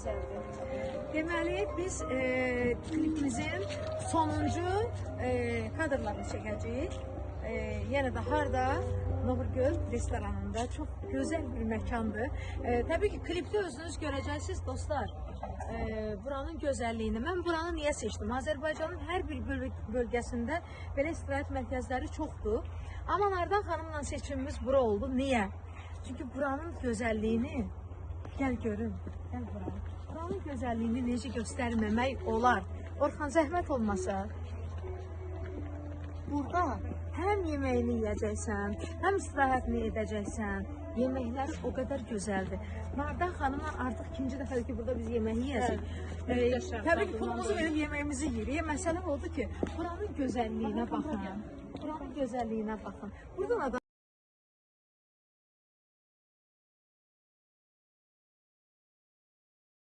gözəldir. Deməli, biz klipimizin sonuncu kadrlarını çəkəcəyik. Yenə də harda? Novrgöl restoranında. Çox gözəl bir məkandır. Təbii ki, klipdə özünüz görəcəksiniz dostlar. Buranın gözəlliyini. Mən buranı niyə seçdim? Azərbaycanın hər bir bölgəsində belə istirahət mərkəzləri çoxdur. Amma Nardan xanımla seçimimiz bura oldu. Niyə? Çünki buranın gözəlliyini gəl görün. Gəl buranın. Buranın gözəlliyini necə göstərməmək olar? Orxan, zəhmət olmasa. Burada həm yeməyini yeyəcəksən, həm istirahətini edəcəksən. Yeməkləri o qədər gözəldir. Nardan xanımla artıq ikinci dəfədir ki, burada biz yemək yiyəcək. Təbii ki, pulumuzu verib yeməyimizi yeyirik. Məsələ oldu ki, buranın gözəlliyinə baxın. Buranın gözəlliyinə baxın. Buradan adam